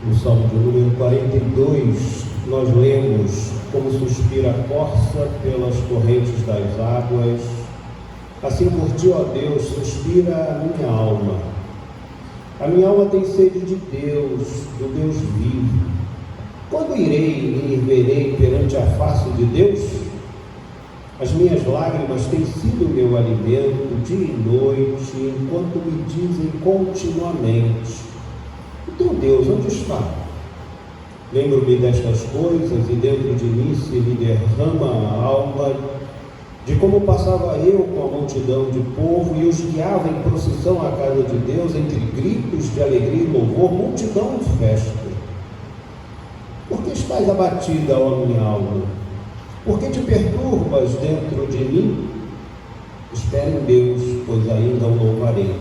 No Salmo de número 42, nós lemos: como suspira a corça pelas correntes das águas, assim por ti, ó Deus, suspira a minha alma. A minha alma tem sede de Deus, do Deus vivo. Quando irei e me verei perante a face de Deus? As minhas lágrimas têm sido meu alimento dia e noite, enquanto me dizem continuamente: o teu Deus onde está? Lembro-me destas coisas e dentro de mim se me derrama a alma, de como passava eu com a multidão de povo e os guiava em procissão à casa de Deus, entre gritos de alegria e louvor, multidão e festa. Por que estás abatida, ó minha alma? Por que te perturbas dentro de mim? Espera em Deus, pois ainda o louvarei.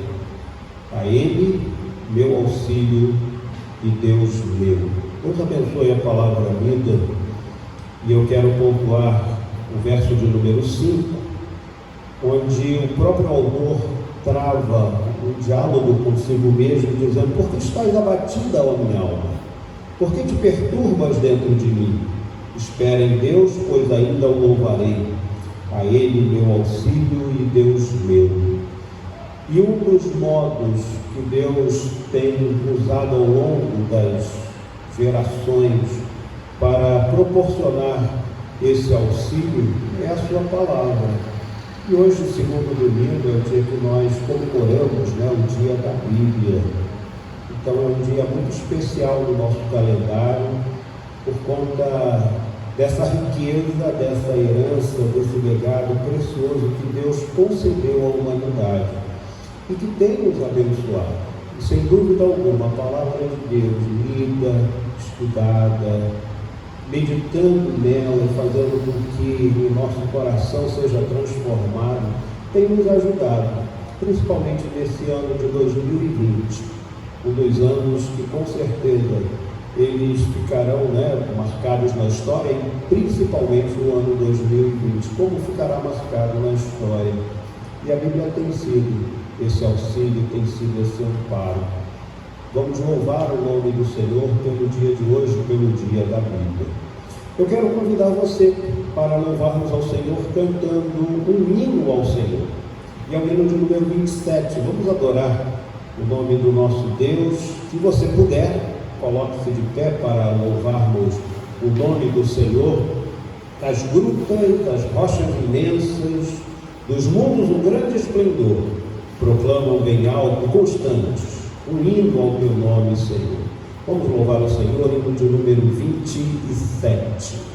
A Ele, meu auxílio e Deus meu. Deus abençoe a palavra vida. E eu quero pontuar o verso de número 5, onde o próprio autor trava um diálogo consigo mesmo, dizendo: por que estás abatida, ó minha alma? Por que te perturbas dentro de mim? Espera em Deus, pois ainda o louvarei. A Ele, meu auxílio e Deus meu. E um dos modos que Deus tem usado ao longo das gerações para proporcionar esse auxílio é a sua palavra. E hoje, o segundo domingo, é o dia que nós comemoramos, o dia da Bíblia. Então é um dia muito especial no nosso calendário, por conta dessa riqueza, dessa herança, desse legado precioso que Deus concedeu à humanidade e que tem nos abençoado. E sem dúvida alguma, a palavra de Deus, lida, estudada, meditando nela e fazendo com que o nosso coração seja transformado, tem nos ajudado, principalmente nesse ano de 2020, um dos anos que com certeza eles ficarão marcados na história, e principalmente no ano 2020, como ficará marcado na história. E a Bíblia tem sido esse auxílio, tem sido esse amparo. Vamos louvar o nome do Senhor pelo dia de hoje, pelo dia da Bíblia. Eu quero convidar você para louvarmos ao Senhor cantando um hino ao Senhor. E é o hino de número 27. Vamos adorar o nome do nosso Deus. Se você puder, coloque-se de pé para louvarmos o nome do Senhor. Das grutas, das rochas imensas, dos mundos um grande esplendor, proclamam bem alto, constantes, um hino ao teu nome, Senhor. Vamos louvar o Senhor, hino de número 27.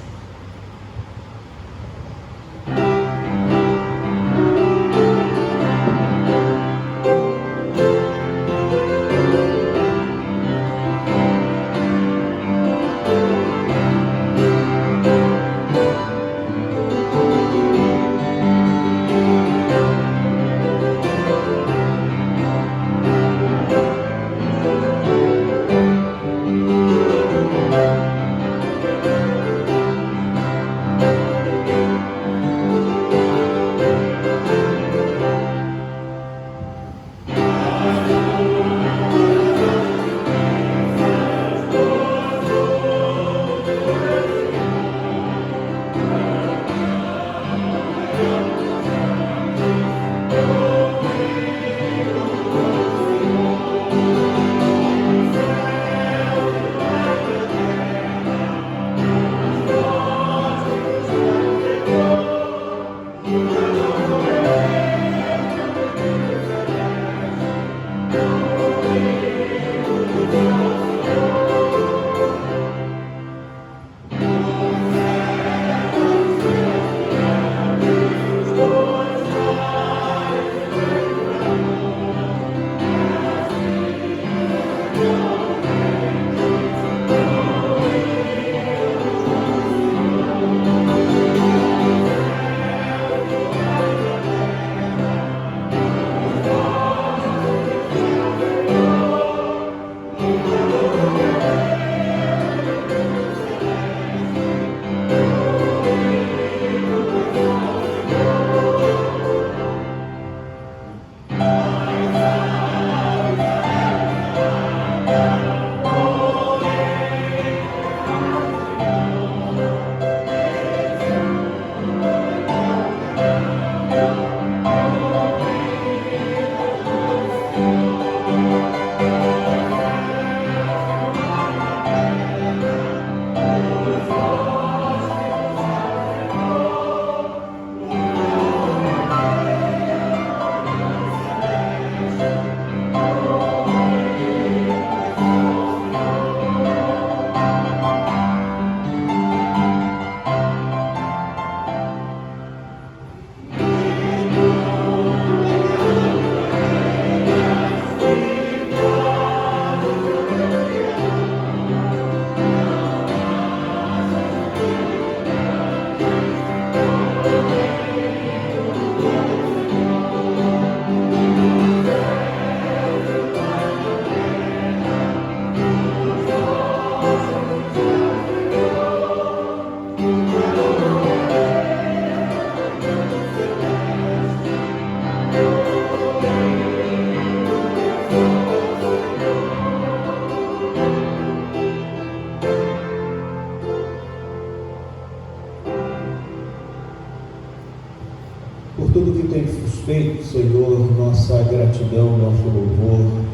Por tudo que tem feito, Senhor, nossa gratidão, nosso louvor,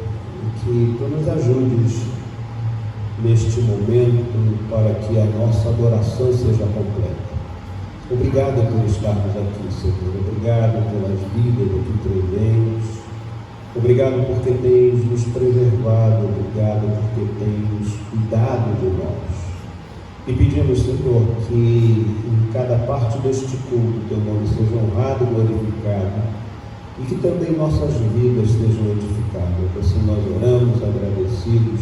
e que Tu nos ajudes neste momento para que a nossa adoração seja completa. Obrigado por estarmos aqui, Senhor. Obrigado pelas vidas aqui presentes. Obrigado porque tens nos preservado. Obrigado porque tens cuidado de nós. E pedimos, Senhor, que em cada parte deste culto Teu nome seja honrado e glorificado, e que também nossas vidas sejam edificadas. Assim nós oramos agradecidos,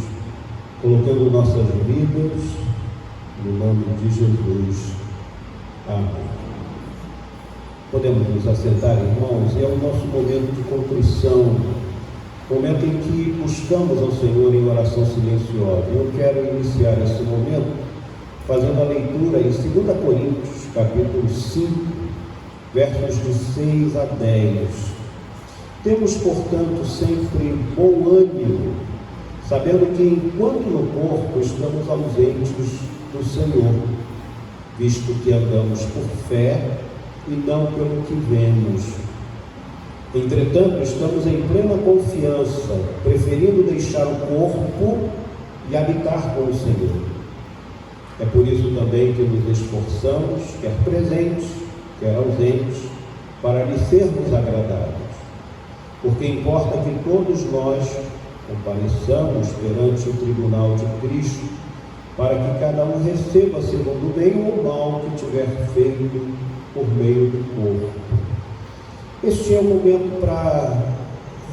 colocando nossas vidas no nome de Jesus. Amém. Podemos nos assentar, irmãos, e é o nosso momento de contrição, momento em que buscamos ao Senhor em oração silenciosa. Eu quero iniciar esse momento fazendo a leitura em 2 Coríntios, capítulo 5, versos de 6 a 10. Temos, portanto, sempre bom ânimo, sabendo que enquanto no corpo estamos ausentes do Senhor, visto que andamos por fé e não pelo que vemos. Entretanto, estamos em plena confiança, preferindo deixar o corpo e habitar com o Senhor. É por isso também que nos esforçamos, quer presentes, quer ausentes, para lhe sermos agradáveis. Porque importa que todos nós compareçamos perante o tribunal de Cristo, para que cada um receba segundo o bem ou mal que tiver feito por meio do corpo. Este é o momento para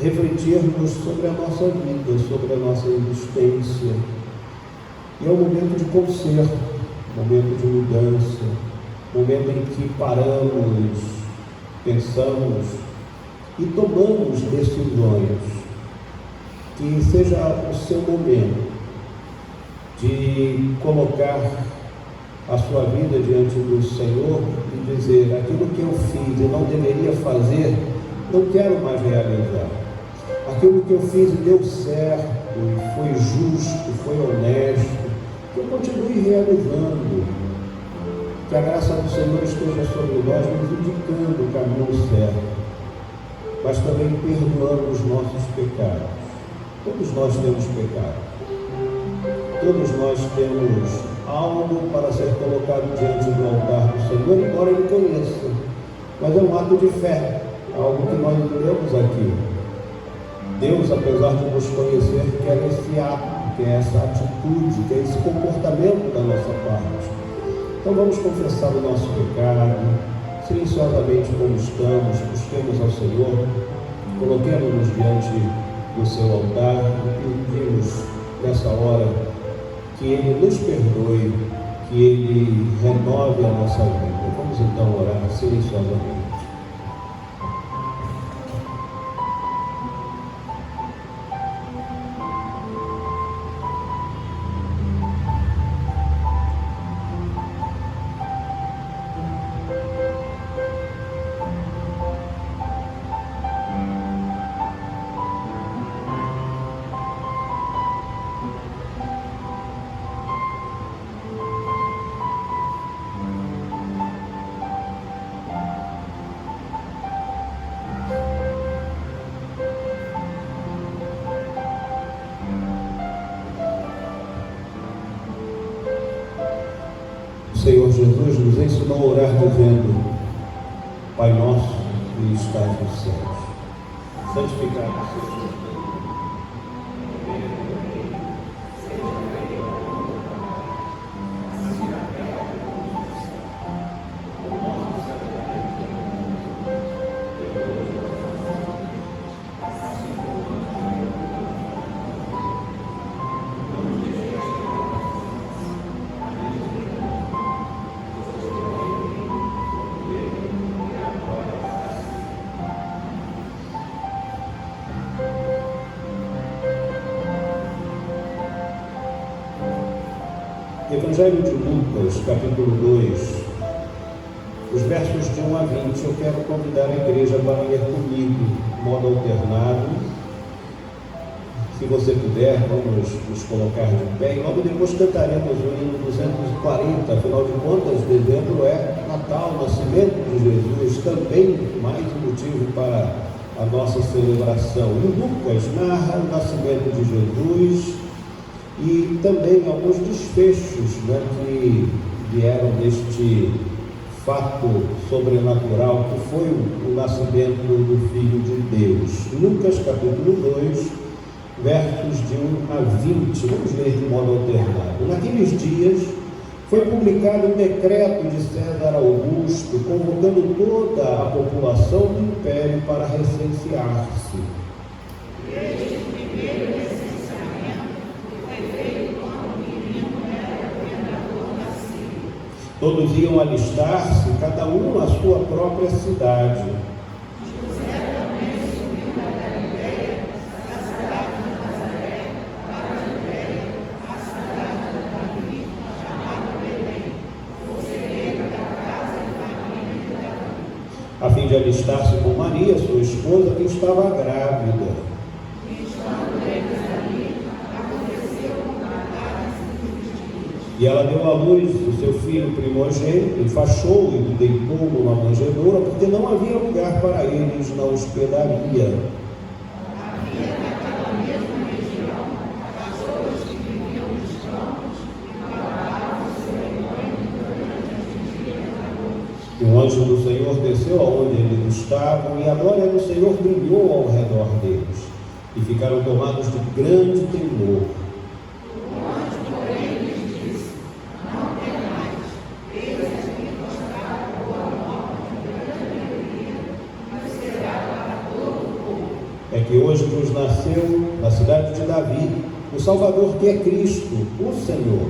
refletirmos sobre a nossa vida, sobre a nossa existência. E é um momento de conserto, momento de mudança, momento em que paramos, pensamos e tomamos decisões. Que seja o seu momento de colocar a sua vida diante do Senhor e dizer: aquilo que eu fiz e não deveria fazer, não quero mais realizar. Aquilo que eu fiz e deu certo, e foi justo, foi honesto, que eu continue realizando. Que a graça do Senhor esteja sobre nós, nos indicando o caminho certo, mas também perdoando os nossos pecados. Todos nós temos pecado. Todos nós temos algo para ser colocado diante do altar do Senhor, embora Ele conheça. Mas é um ato de fé, algo que nós lemos aqui. Deus, apesar de nos conhecer, quer esse ato, quer essa atitude, quer esse comportamento da nossa parte. Então vamos confessar o nosso pecado, silenciosamente como estamos, busquemos ao Senhor, coloquemos-nos diante do seu altar e pedimos nessa hora que Ele nos perdoe, que Ele renove a nossa vida. Vamos então orar silenciosamente. Jesus nos ensinou a orar dizendo: Pai nosso que estás nos céus, santificado seja o teu nome. Evangelho de Lucas, capítulo 2, os versos de 1 a 20, eu quero convidar a igreja para ler comigo, de modo alternado. Se você puder, vamos nos colocar de pé e logo depois cantaremos o hino 240, afinal de contas, dezembro é Natal, nascimento de Jesus, também mais um motivo para a nossa celebração. E Lucas narra o nascimento de Jesus e também alguns desfechos, que vieram deste fato sobrenatural que foi o nascimento do Filho de Deus. Lucas capítulo 2, versos de 1 a 20, vamos ler de modo alternado. Naqueles dias foi publicado um decreto de César Augusto, convocando toda a população do império para recensear-se. Todos iam alistar-se, cada um na sua própria cidade. A fim de alistar-se com Maria, sua esposa, que estava grávida. E ela deu à luz o seu filho primogênito, enfaixou-o e deitou-o numa manjedoura, porque não havia lugar para eles na hospedaria. E o anjo do Senhor desceu aonde eles estavam, e a glória do Senhor brilhou ao redor deles, e ficaram tomados de grande temor. É que hoje nos nasceu, na cidade de Davi, o Salvador, que é Cristo, o Senhor.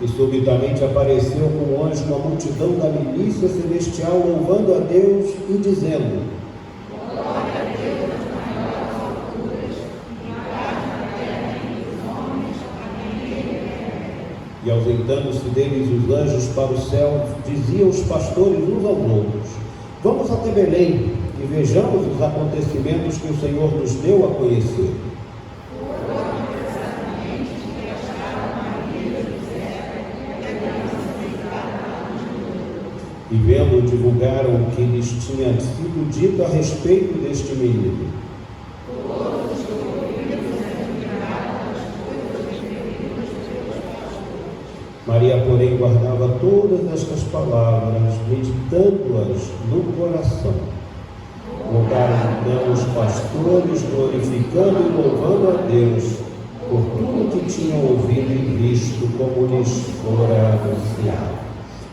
E subitamente apareceu com o anjo uma multidão da milícia celestial, louvando a Deus e dizendo: E ausentando-se deles os anjos para o céu, diziam os pastores uns aos outros: Vamos até Belém e vejamos os acontecimentos que o Senhor nos deu a conhecer. E vendo, divulgaram o que lhes tinha sido dito a respeito deste menino. Maria, porém, guardava todas estas palavras, meditando-as no coração. Voltaram então os pastores, glorificando e louvando a Deus por tudo que tinham ouvido e visto, como lhes fora anunciado.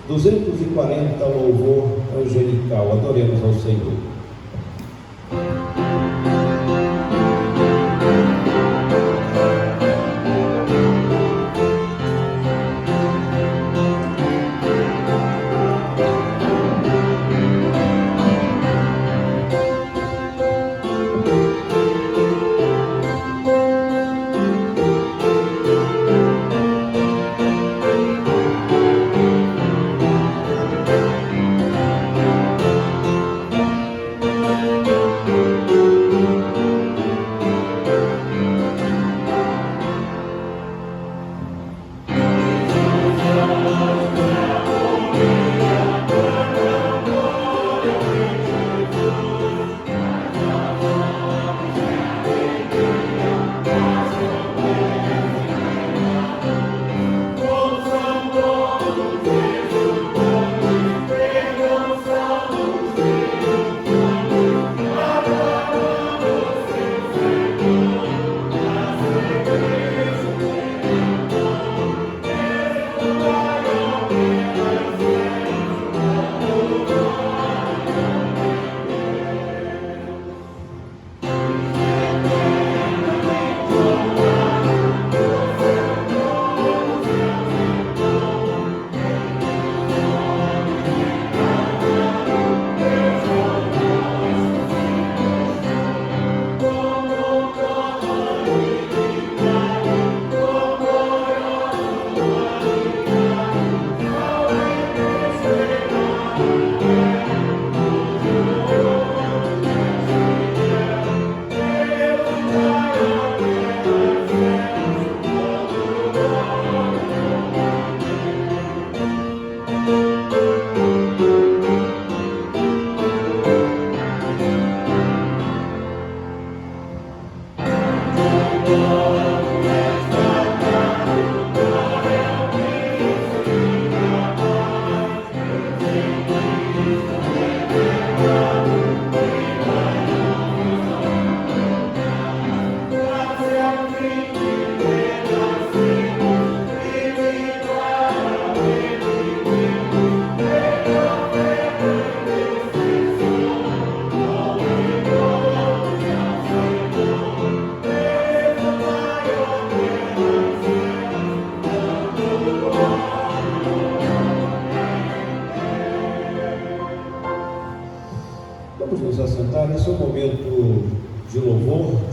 240, louvor angelical. Adoremos ao Senhor.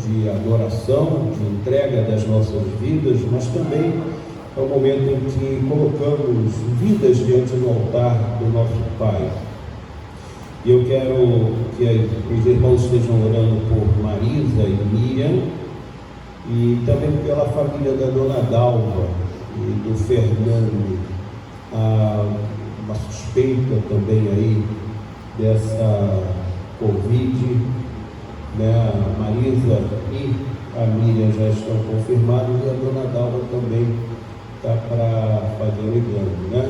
de adoração, de entrega das nossas vidas, mas também é o momento em que colocamos vidas diante do altar do nosso Pai. E eu quero que os irmãos estejam orando por Marisa e Miriam, e também pela família da Dona Dalva e do Fernando. Uma suspeita também aí dessa Covid, né? A Marisa e a Miriam já estão confirmados, e a Dona Dalva também está para fazer o exame, né?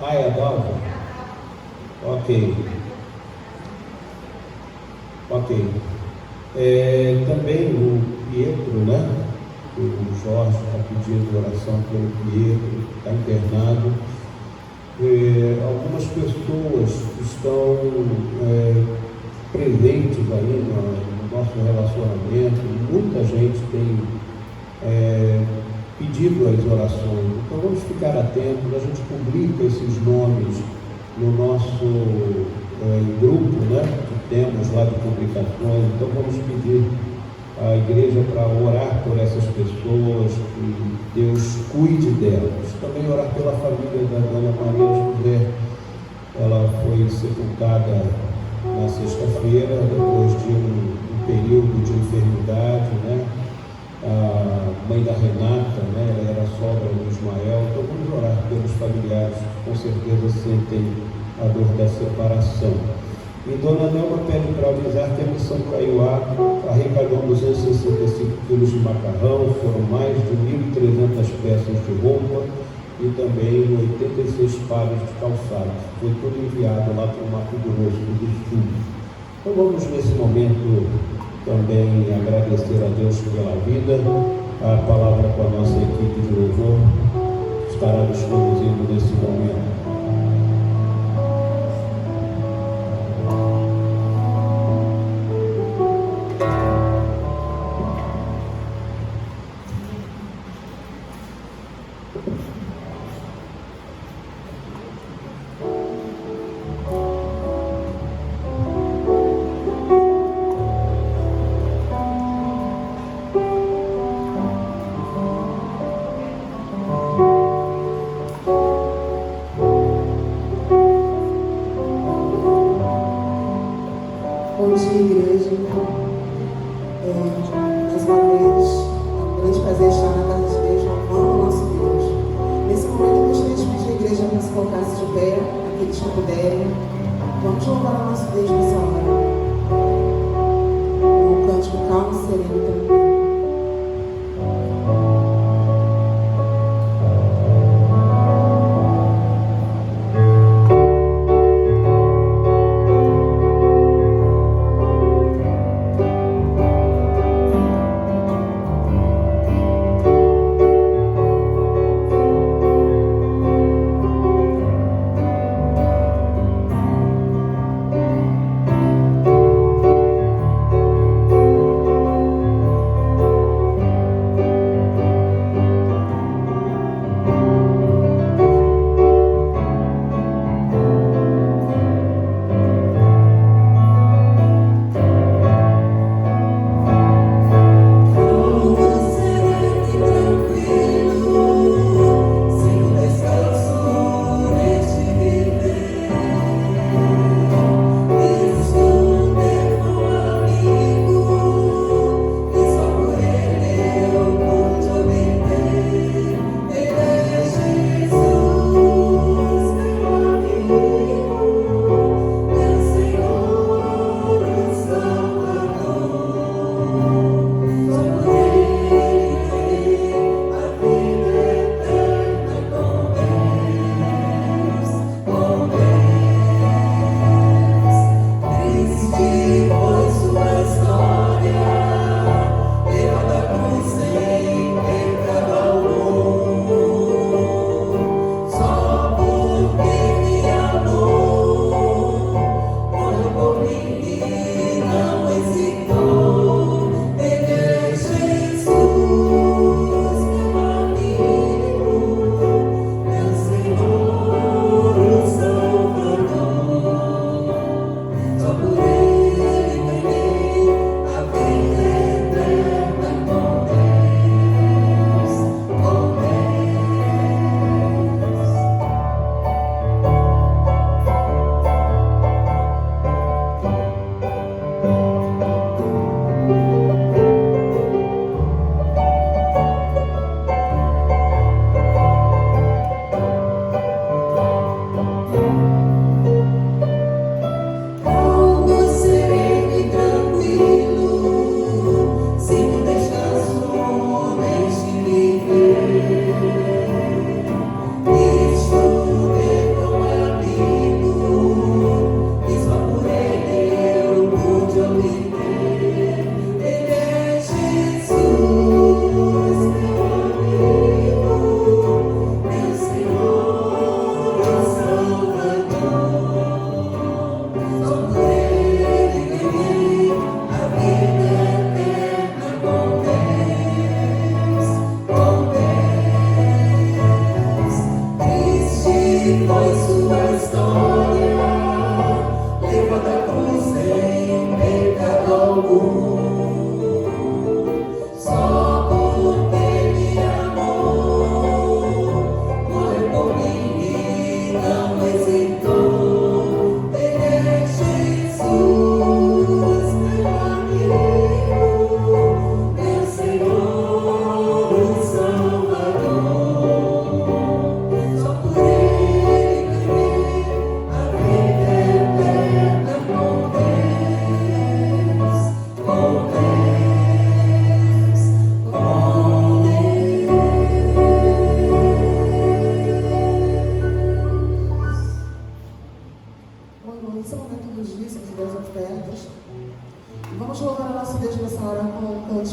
É a Dalva? Ok. Também o Pietro, né? O Jorge está pedindo oração pelo Pietro, que está internado. Algumas pessoas estão presentes aí no nosso relacionamento. Muita gente tem pedido as orações. Então vamos ficar atentos. A gente publica esses nomes no nosso grupo, né, que temos lá de publicações. Então vamos pedir à igreja para orar por essas pessoas, que Deus cuide delas. Também orar pela família da Dona Maria José. Ela foi sepultada na sexta-feira, depois de um período de enfermidade, né? A mãe da Renata, né? Ela era sogra do Ismael. Então vamos orar pelos familiares que com certeza sentem a dor da separação. E Dona Nelma pede para avisar que a missão Caiuá arrecadou 265 quilos de macarrão, foram mais de 1.300 peças de roupa e também 86 pares de calçados. Foi tudo enviado lá para o Mato Grosso do Sul. Então vamos nesse momento também agradecer a Deus pela vida. A palavra com a nossa equipe de louvor estará nos conduzindo nesse momento. Bom dia, igreja. Mais uma vez, é um grande prazer estar na casa de Deus, louvando o nosso Deus. Nesse momento, eu gostaria de pedir à igreja para se colocar-se de pé, aqueles que puderem. Vamos louvar o nosso Deus nessa hora. Um cântico calmo e sereno também.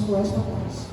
conosco esta paz.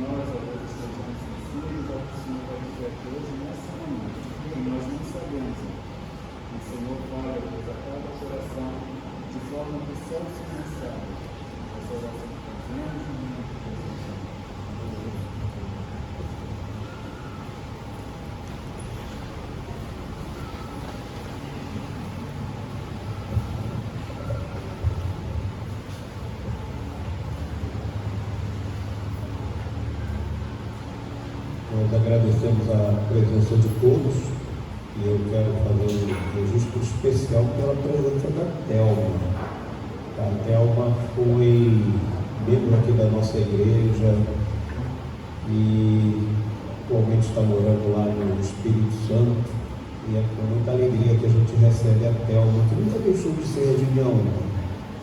nós, às vezes, estejamos sensíveis ao que o Senhor vai dizer aqui hoje nessa manhã, que nós não sabemos. O Senhor fala Deus, a cada coração de forma que só se sabe. Essa oração que fazemos, Nós agradecemos a presença de todos e eu quero fazer um registro especial pela presença da Thelma. A Thelma foi membro aqui da nossa igreja e atualmente está morando lá no Espírito Santo, e é com muita alegria que a gente recebe a Thelma, que nunca deixou de ser reunião,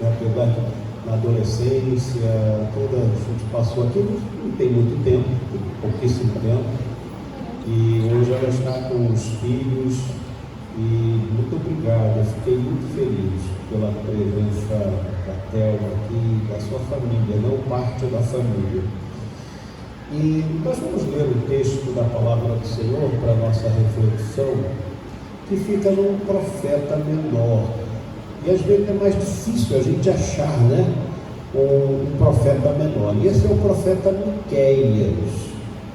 né? Apesar de na adolescência, toda a gente passou aqui, não tem muito tempo, pouquíssimo tempo, e hoje ela está com os filhos, e muito obrigado, eu fiquei muito feliz pela presença da Thelma aqui, da sua família, não parte da família. E nós vamos ler o texto da palavra do Senhor para a nossa reflexão, que fica num profeta menor. E às vezes é mais difícil a gente achar, né, um profeta menor. E esse é o profeta Miqueias.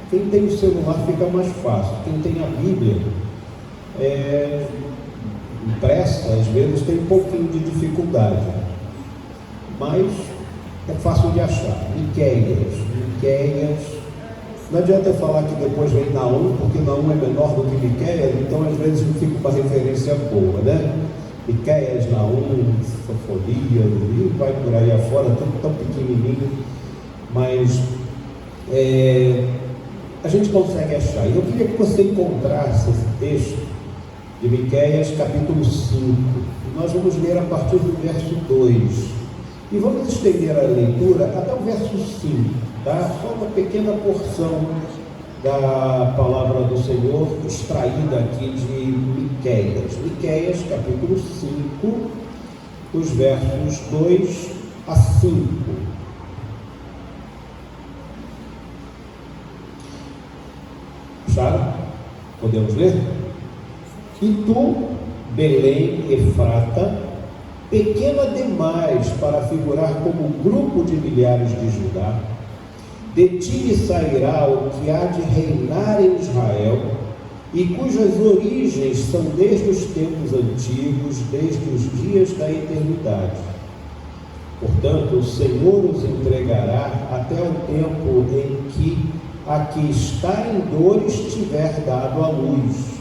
Quem tem o celular fica mais fácil. Quem tem a Bíblia impressa, às vezes tem um pouquinho de dificuldade. Mas é fácil de achar. Miqueias. Não adianta falar que depois vem Naum, porque Naum é menor do que Miqueias, então às vezes não fica uma referência boa, né? Miqueias, Naum, Sofonia, e vai por aí afora, tão pequenininho, mas a gente consegue achar. E eu queria que você encontrasse esse texto de Miqueias, capítulo 5, e nós vamos ler a partir do verso 2, e vamos estender a leitura até o verso 5, tá? Só uma pequena porção da palavra do Senhor, extraída aqui de Miqueias. Miqueias, capítulo 5, os versos 2 a 5. Acharam? Podemos ler? E tu, Belém Efrata, pequena demais para figurar como grupo de milhares de Judá, de ti sairá o que há de reinar em Israel, e cujas origens são desde os tempos antigos, desde os dias da eternidade. Portanto, o Senhor os entregará até o tempo em que a que está em dores tiver dado à luz.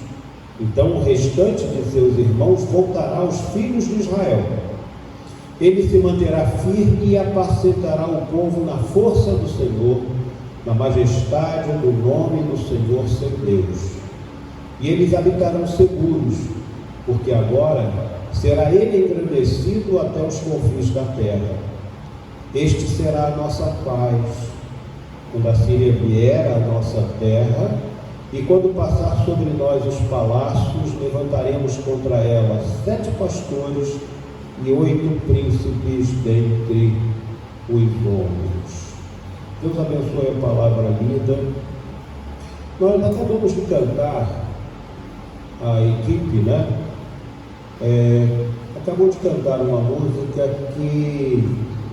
Então o restante de seus irmãos voltará aos filhos de Israel. Ele se manterá firme e apacentará o povo na força do Senhor, na majestade do nome do Senhor seu Deus. E eles habitarão seguros, porque agora será ele engrandecido até os confins da terra. Este será a nossa paz, quando a Síria vier à nossa terra, e quando passar sobre nós os palácios, levantaremos contra ela 7 pastores e 8 príncipes dentre os homens. Deus abençoe a palavra lida. Nós acabamos de cantar, a equipe, né? Acabou de cantar uma música que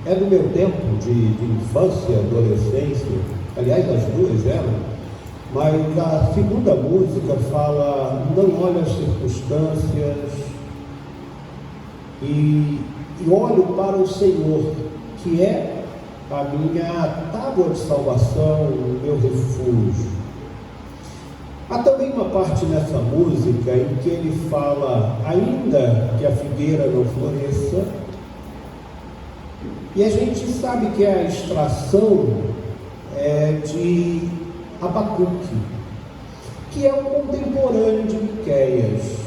é do meu tempo de infância, adolescência, aliás as duas eram, mas a segunda música fala: não olhe as circunstâncias e olho para o Senhor, que é a minha tábua de salvação, o meu refúgio. Há também uma parte nessa música em que ele fala: ainda que a figueira não floresça, e a gente sabe que a extração é de Abacuque, que é um contemporâneo de Miqueias.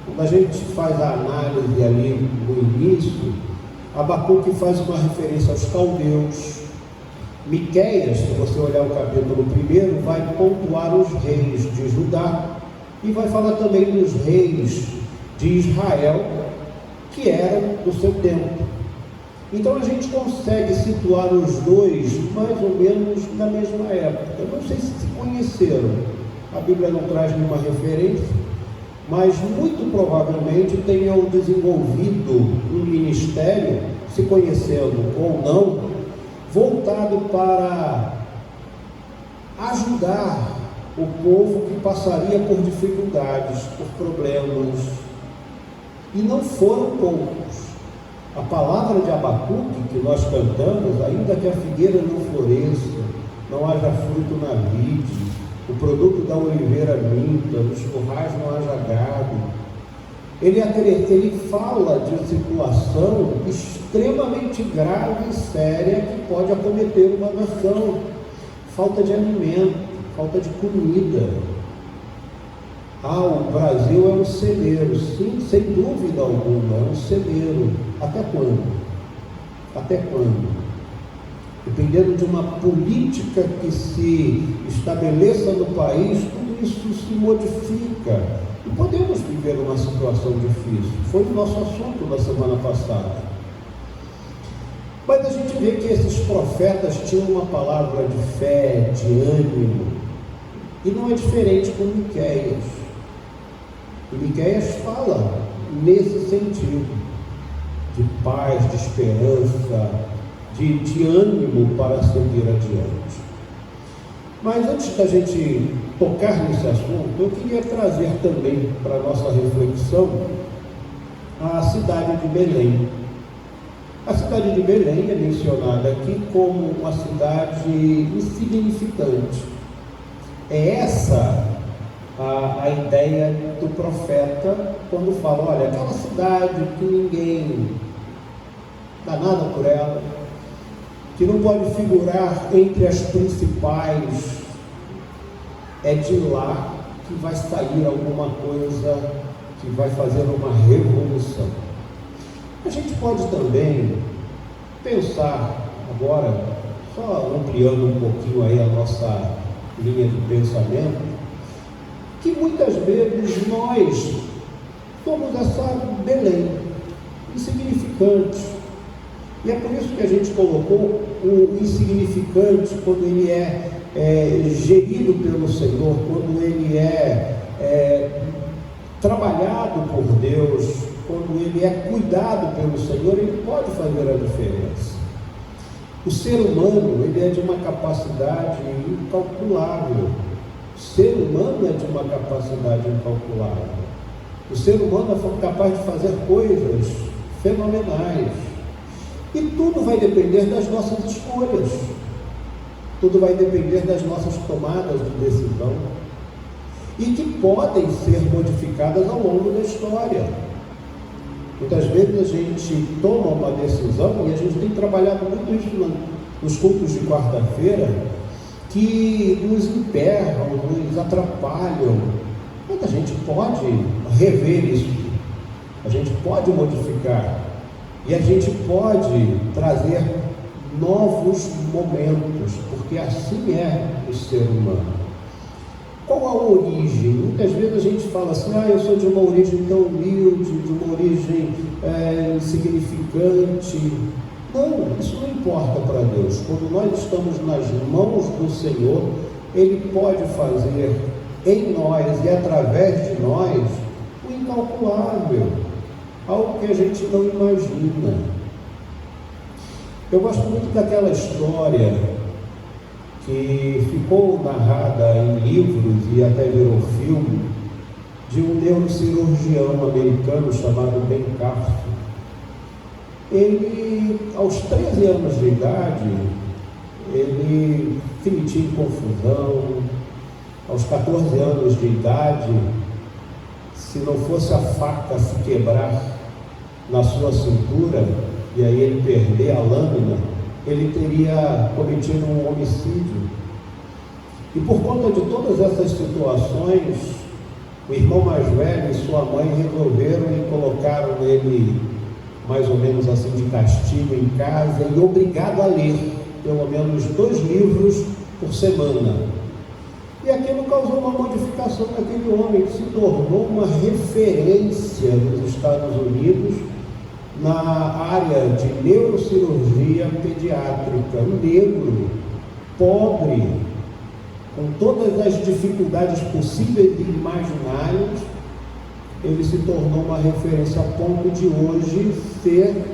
Quando a gente faz a análise ali no início, Abacuque faz uma referência aos caldeus. Miqueias, se você olhar o capítulo 1, vai pontuar os reis de Judá e vai falar também dos reis de Israel, que eram do seu tempo. Então a gente consegue situar os dois mais ou menos na mesma época. Eu não sei se conheceram, a Bíblia não traz nenhuma referência, mas muito provavelmente tenham desenvolvido um ministério, se conhecendo ou não, voltado para ajudar o povo que passaria por dificuldades, por problemas, e não foram poucos. A palavra de Abacuque que nós cantamos, ainda que a figueira não floresça, não haja fruto na vide, o produto da oliveira minta, nos currais não haja gado. Ele fala de uma situação extremamente grave e séria que pode acometer uma nação. Falta de alimento, falta de comida. O Brasil é um celeiro, sim, sem dúvida alguma, é um celeiro. Até quando? Até quando? Dependendo de uma política que se estabeleça no país, tudo isso se modifica. E podemos viver uma situação difícil. Foi o nosso assunto na semana passada. Mas a gente vê que esses profetas tinham uma palavra de fé, de ânimo. E não é diferente com Miqueias. E Miqueias fala nesse sentido, de paz, de esperança, de ânimo para seguir adiante. Mas antes da gente tocar nesse assunto, eu queria trazer também para a nossa reflexão a cidade de Belém. A cidade de Belém é mencionada aqui como uma cidade insignificante. É essa a ideia do profeta quando fala, olha, aquela cidade que ninguém dá nada por ela, que não pode figurar entre as principais, é de lá que vai sair alguma coisa que vai fazer uma revolução. A gente pode também pensar agora, só ampliando um pouquinho aí a nossa linha de pensamento, que muitas vezes nós somos essa Belém, insignificante. E é por isso que a gente colocou o insignificante quando ele é gerido pelo Senhor, quando ele é trabalhado por Deus, quando ele é cuidado pelo Senhor, ele pode fazer a diferença. O ser humano, ele é de uma capacidade incalculável. O ser humano é de uma capacidade incalculável. O ser humano é capaz de fazer coisas fenomenais. E tudo vai depender das nossas escolhas. Tudo vai depender das nossas tomadas de decisão. E que podem ser modificadas ao longo da história. Muitas vezes a gente toma uma decisão, e a gente tem trabalhado muito isso nos cultos de quarta-feira, que nos emperram, nos atrapalham. Mas a gente pode rever isso, a gente pode modificar, e a gente pode trazer novos momentos, porque assim é o ser humano. Qual a origem? Muitas vezes a gente fala assim, eu sou de uma origem tão humilde, de uma origem insignificante. Não, isso não importa para Deus. Quando nós estamos nas mãos do Senhor, Ele pode fazer em nós e através de nós o incalculável, algo que a gente não imagina. Eu gosto muito daquela história que ficou narrada em livros e até virou filme, de um neurocirurgião americano chamado Ben Carson. Ele, aos 13 anos de idade, ele se metia em confusão. Aos 14 anos de idade, se não fosse a faca se quebrar na sua cintura, e aí ele perder a lâmina, ele teria cometido um homicídio. E por conta de todas essas situações, o irmão mais velho e sua mãe resolveram e colocaram ele, mais ou menos assim, de castigo em casa e obrigado a ler pelo menos 2 livros por semana. E aquilo causou uma modificação naquele homem, que se tornou uma referência nos Estados Unidos na área de neurocirurgia pediátrica, um negro, pobre, com todas as dificuldades possíveis e imaginárias. Ele se tornou uma referência a ponto de hoje ser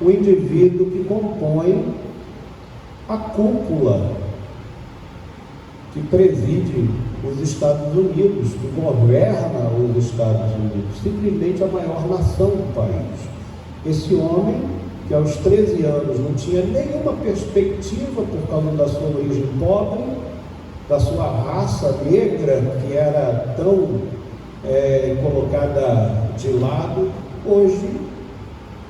o indivíduo que compõe a cúpula que preside os Estados Unidos, que governa os Estados Unidos, simplesmente a maior nação do país. Esse homem, que aos 13 anos não tinha nenhuma perspectiva por causa da sua origem pobre, da sua raça negra, que era tão colocada de lado, hoje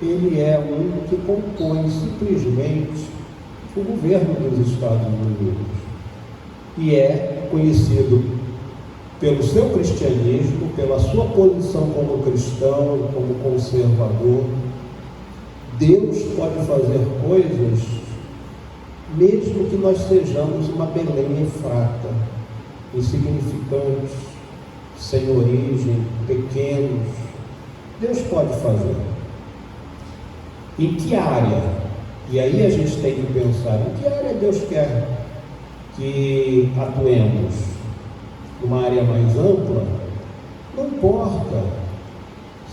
ele é um que compõe simplesmente o governo dos Estados Unidos e é conhecido pelo seu cristianismo, pela sua posição como cristão, como conservador. Deus pode fazer coisas mesmo que nós sejamos uma Belém Efrata, insignificantes, sem origem, pequenos. Deus pode fazer. Em que área? E aí a gente tem que pensar, em que área Deus quer que atuemos? Uma área mais ampla? Não importa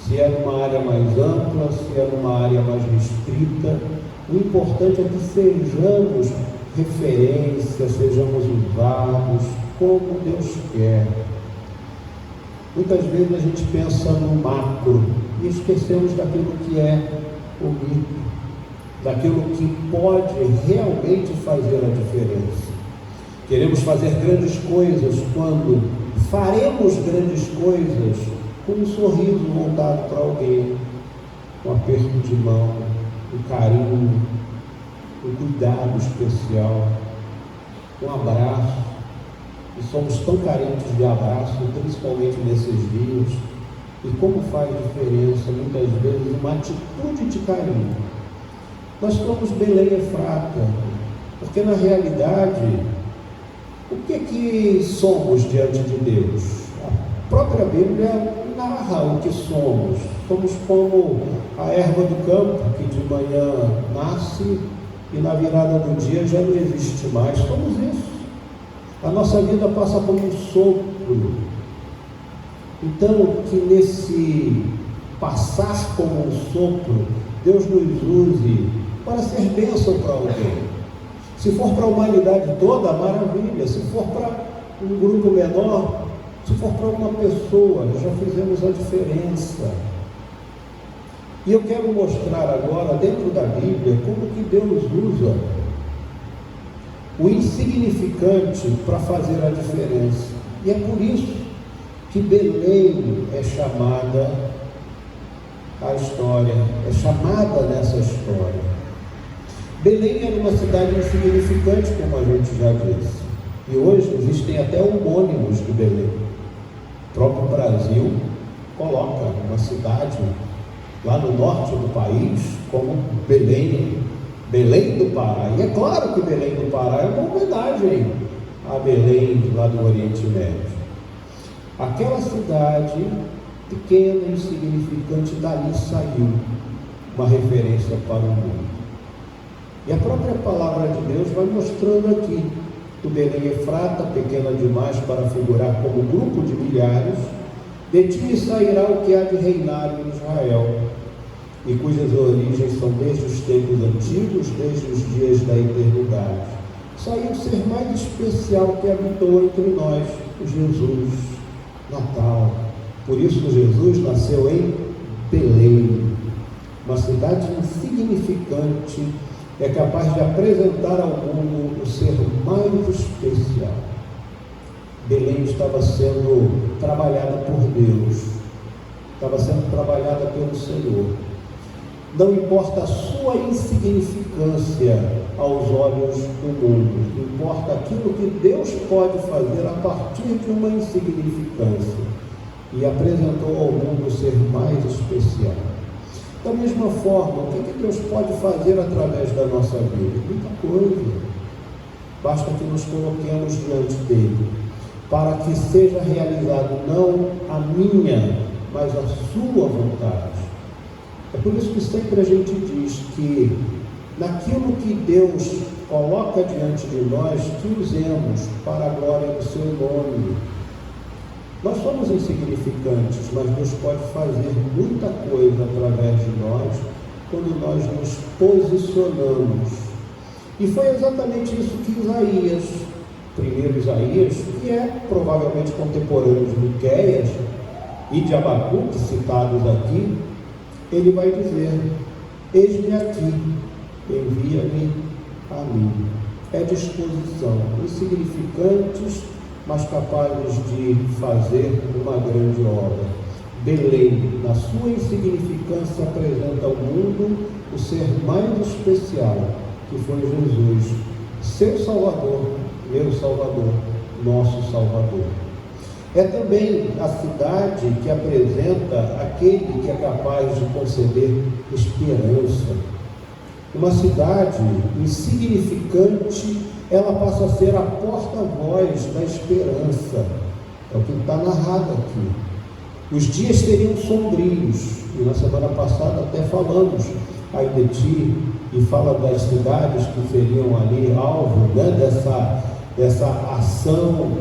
se é numa área mais ampla, se é numa área mais restrita. O importante é que sejamos referência, sejamos usados como Deus quer. Muitas vezes a gente pensa no macro e esquecemos daquilo que é o micro, daquilo que pode realmente fazer a diferença. Queremos fazer grandes coisas quando faremos grandes coisas com um sorriso voltado para alguém, um aperto de mão, um carinho, um cuidado especial, um abraço. E somos tão carentes de abraço, principalmente nesses dias. E como faz diferença, muitas vezes, uma atitude de carinho. Nós somos Belém Efrata, porque na realidade, o que somos diante de Deus? A própria Bíblia narra o que somos. Somos como a erva do campo, que de manhã nasce e na virada do dia já não existe mais. Somos isso. A nossa vida passa como um sopro. Então, que nesse passar como um sopro, Deus nos use para ser bênção para alguém. Se for para a humanidade toda, maravilha. Se for para um grupo menor, se for para uma pessoa, já fizemos a diferença. E eu quero mostrar agora, dentro da Bíblia, como que Deus usa o insignificante para fazer a diferença. E é por isso que Belém é chamada a história, é chamada nessa história. Belém era uma cidade insignificante, como a gente já disse. E hoje existem até homônimos de Belém. O próprio Brasil coloca uma cidade lá no norte do país como Belém, Belém do Pará. E é claro que Belém do Pará é uma homenagem a Belém lá do Oriente Médio. Aquela cidade pequena e insignificante, dali saiu uma referência para o mundo. E a própria palavra de Deus vai mostrando aqui do Belém Efrata, pequena demais para figurar como grupo de milhares, de ti sairá o que há de reinar em Israel, e cujas origens são desde os tempos antigos, desde os dias da eternidade. Saiu ser mais especial que habitou entre nós, o Jesus, Natal. Por isso Jesus nasceu em Belém, uma cidade insignificante, é capaz de apresentar ao mundo o ser mais especial. Belém estava sendo trabalhada por Deus, estava sendo trabalhada pelo Senhor. Não importa a sua insignificância aos olhos do mundo, importa aquilo que Deus pode fazer a partir de uma insignificância. E apresentou ao mundo o ser mais especial. Da mesma forma, o que Deus pode fazer através da nossa vida? Muita coisa. Basta que nos coloquemos diante dele, para que seja realizado não a minha, mas a sua vontade. É por isso que sempre a gente diz que naquilo que Deus coloca diante de nós, que usemos para a glória do seu nome. Nós somos insignificantes, mas Deus pode fazer muita coisa através de nós quando nós nos posicionamos. E foi exatamente isso que Isaías, primeiro Isaías, que é provavelmente contemporâneo de Miqueias e de Abacuque, citados aqui, ele vai dizer: eis-me aqui, envia-me a mim. É disposição, insignificantes, mas capazes de fazer uma grande obra. Belém, na sua insignificância, apresenta ao mundo o ser mais especial, que foi Jesus, seu Salvador, meu Salvador, nosso Salvador. É também a cidade que apresenta aquele que é capaz de conceder esperança. Uma cidade insignificante, ela passa a ser a porta-voz da esperança. É o que está narrado aqui. Os dias seriam sombrios, e na semana passada até falamos aí de ti, e fala das cidades que seriam ali alvo, né, dessa ação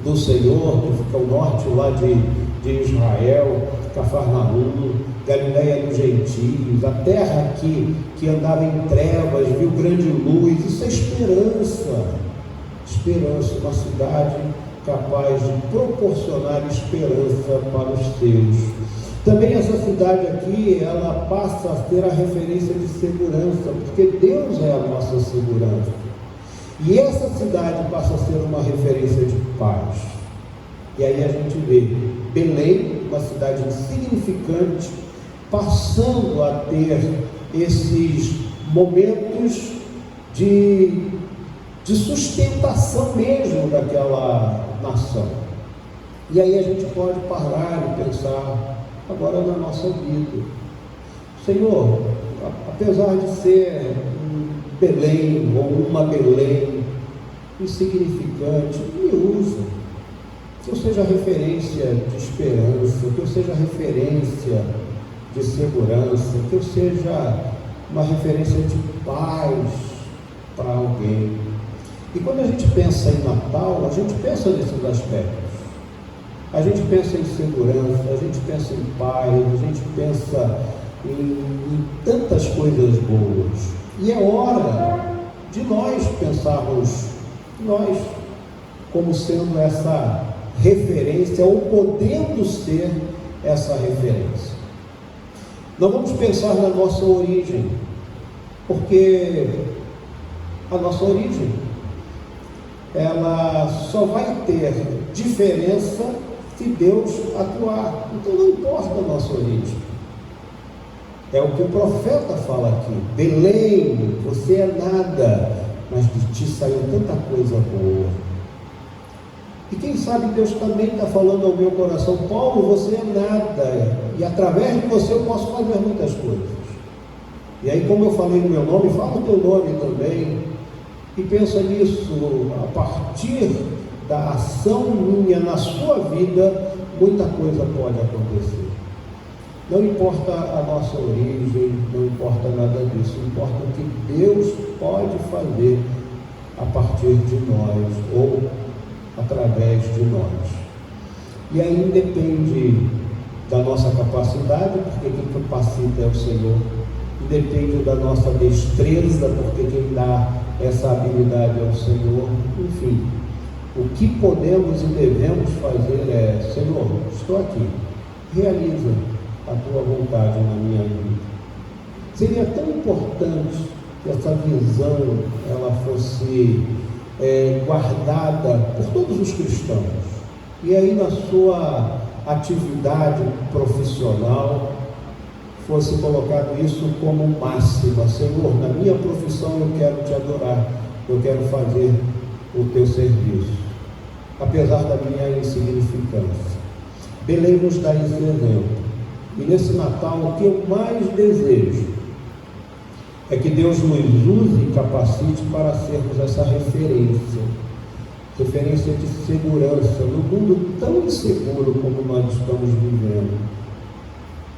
do Senhor, que fica ao norte lá de Israel, Cafarnaum, Galileia dos Gentios, a terra que andava em trevas, viu grande luz. Isso é esperança. Esperança, uma cidade capaz de proporcionar esperança para os seus. Também essa cidade aqui, ela passa a ser a referência de segurança, porque Deus é a nossa segurança. E essa cidade passa a ser uma referência de paz. E aí a gente vê Belém, uma cidade insignificante, passando a ter esses momentos de sustentação mesmo daquela nação. E aí a gente pode parar e pensar agora na nossa vida. Senhor, apesar de ser Belém ou uma Belém insignificante, me usa, que eu seja referência de esperança, que eu seja referência de segurança, que eu seja uma referência de paz para alguém. E quando a gente pensa em Natal, a gente pensa nesses aspectos. A gente pensa em segurança, a gente pensa em paz, a gente pensa em tantas coisas boas. E é hora de nós pensarmos, nós, como sendo essa referência, ou podendo ser essa referência. Não vamos pensar na nossa origem, porque a nossa origem, ela só vai ter diferença se Deus atuar. Então não importa a nossa origem. É o que o profeta fala aqui: Belém, você é nada, mas de ti saiu tanta coisa boa. E quem sabe Deus também está falando ao meu coração: Paulo, você é nada, e através de você eu posso fazer muitas coisas. E aí, como eu falei no meu nome, fala o teu nome também, e pensa nisso. A partir da ação minha na sua vida, muita coisa pode acontecer. Não importa a nossa origem, não importa nada disso, importa o que Deus pode fazer a partir de nós, ou através de nós. E aí depende da nossa capacidade, porque quem capacita é o Senhor, e depende da nossa destreza, porque quem dá essa habilidade é o Senhor. Enfim, o que podemos e devemos fazer é: Senhor, estou aqui, realiza a tua vontade na minha vida. Seria tão importante que essa visão ela fosse guardada por todos os cristãos, e aí na sua atividade profissional fosse colocado isso como máxima: Senhor, na minha profissão eu quero te adorar, eu quero fazer o teu serviço, apesar da minha insignificância. Belém nos dá esse exemplo. E nesse Natal, o que eu mais desejo é que Deus nos use e capacite para sermos essa referência de segurança no mundo tão inseguro como nós estamos vivendo.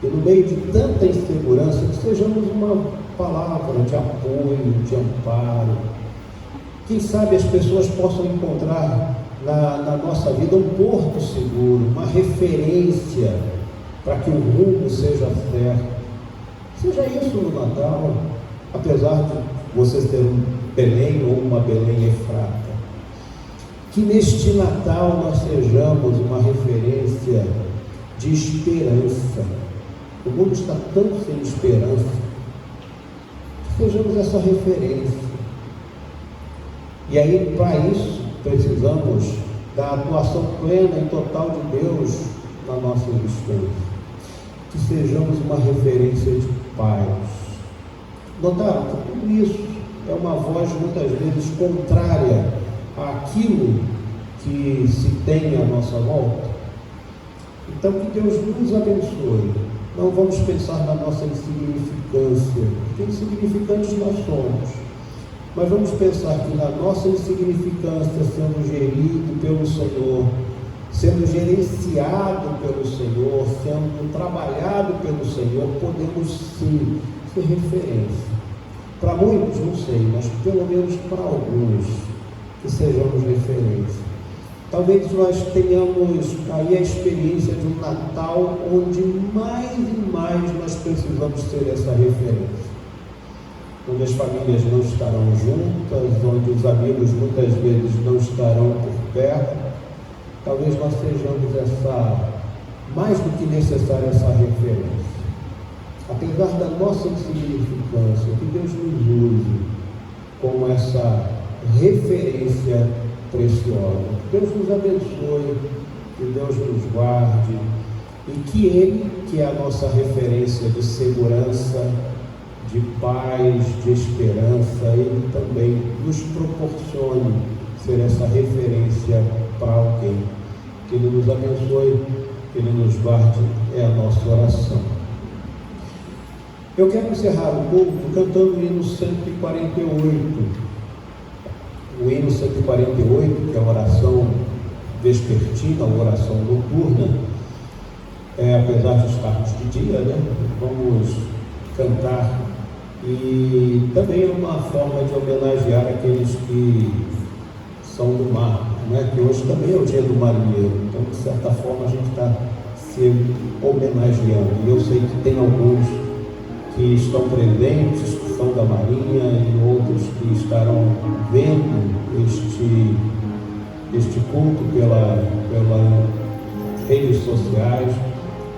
E no meio de tanta insegurança, que sejamos uma palavra de apoio, de amparo. Quem sabe as pessoas possam encontrar na nossa vida um porto seguro, uma referência para que o rumo seja certo. Seja isso no Natal, apesar de vocês terem um Belém ou uma Belém Efrata. Que neste Natal nós sejamos uma referência de esperança. O mundo está tão sem esperança. Que sejamos essa referência. E aí, para isso, precisamos da atuação plena e total de Deus na nossa existência. Que sejamos uma referência de paz. Notaram que tudo isso é uma voz muitas vezes contrária àquilo que se tem à nossa volta? Então, que Deus nos abençoe. Não vamos pensar na nossa insignificância, porque insignificantes nós somos. Mas vamos pensar que na nossa insignificância, sendo gerido pelo Senhor, sendo gerenciado pelo Senhor, sendo trabalhado pelo Senhor, podemos sim ser referência. Para muitos, não sei, mas pelo menos para alguns, que sejamos referência. Talvez nós tenhamos aí a experiência de um Natal onde mais e mais nós precisamos ser essa referência. Onde as famílias não estarão juntas, onde os amigos muitas vezes não estarão por perto. Talvez nós sejamos mais do que necessária, essa referência. Apesar da nossa insignificância, que Deus nos use como essa referência preciosa. Que Deus nos abençoe, que Deus nos guarde e que Ele, que é a nossa referência de segurança, de paz, de esperança, Ele também nos proporcione ser essa referência para alguém. Que Ele nos abençoe, que Ele nos guarde, é a nossa oração. Eu quero encerrar o culto cantando o hino 148. O hino 148, que é a oração vespertina, a oração noturna, apesar de estarmos de dia, né? Vamos cantar. E também é uma forma de homenagear aqueles que são do mar, né? Que hoje também é o dia do marinheiro. Então, de certa forma, a gente está se homenageando. E eu sei que tem alguns que estão presentes, que são da Marinha, e outros que estarão vendo este culto pelas redes sociais.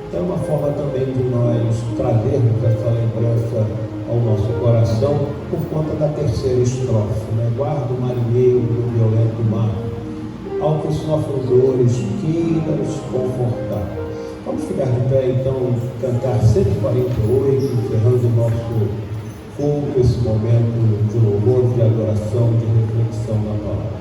Então, é uma forma também de nós trazermos essa lembrança ao nosso coração por conta da terceira estrofe, né? Guarda o marinheiro do violento mar, ao que sofre dores, queira se confortar. Vamos ficar de pé, então, cantar 148, encerrando o nosso culto, esse momento de louvor, de adoração, de reflexão na palavra.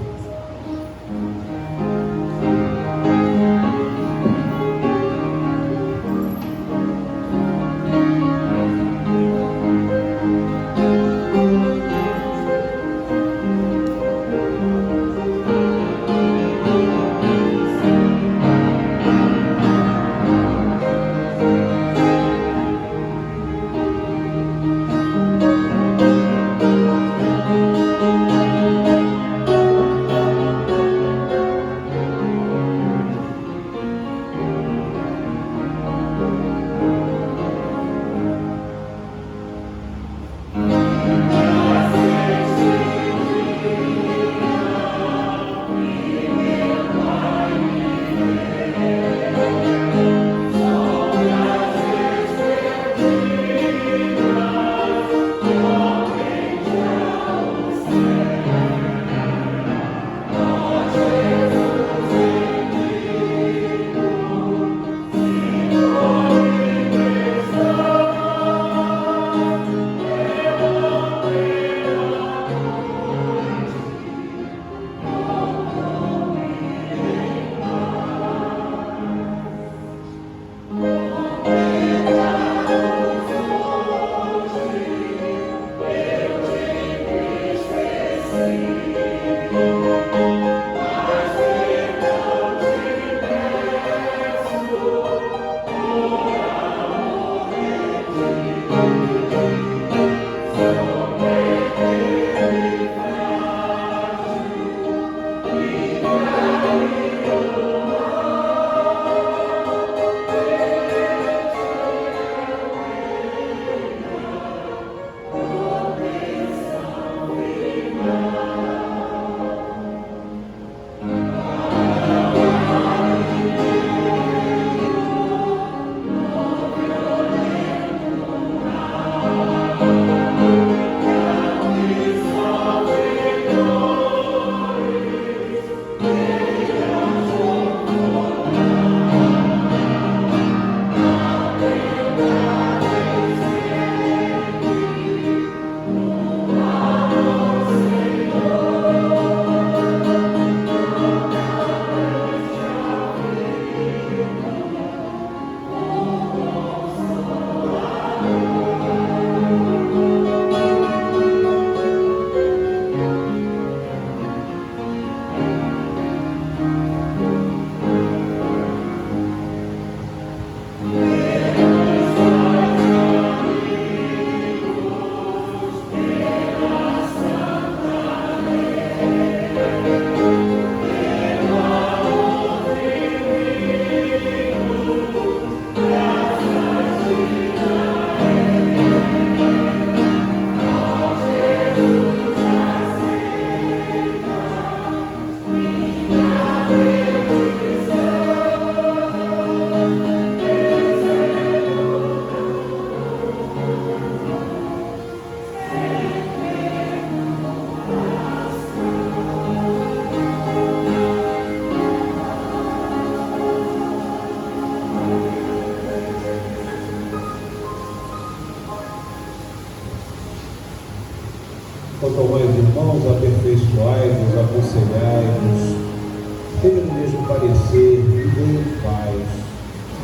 tenham o mesmo parecer, vivem em paz.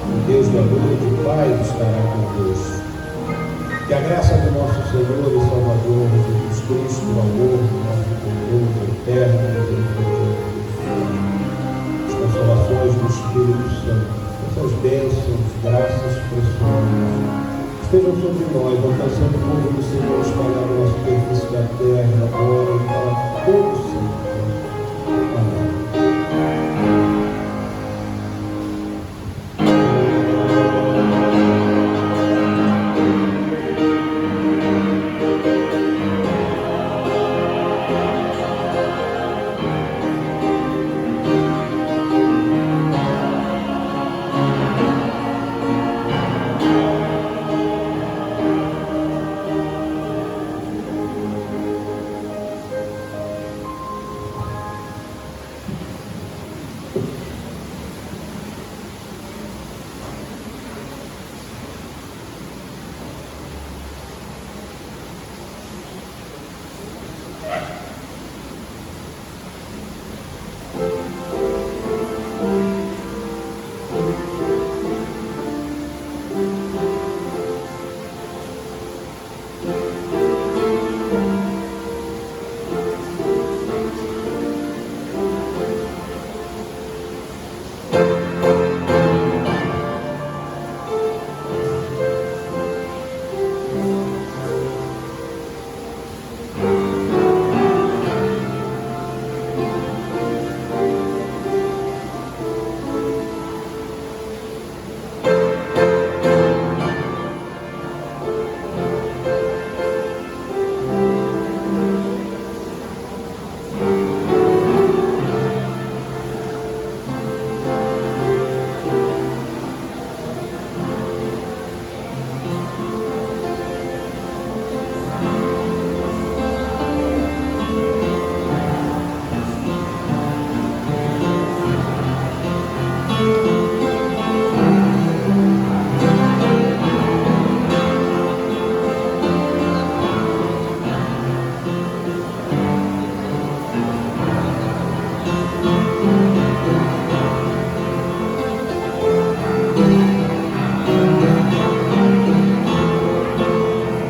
O Deus da luz e paz estará convosco. Que a graça do nosso Senhor e Salvador Jesus Cristo, o amor do nosso Deus eterno, as consolações do Espírito Santo, essas bênçãos, graças preciosas, estejam sobre nós, alcançando o povo do Senhor, espalhando a superfície da terra, agora e para todos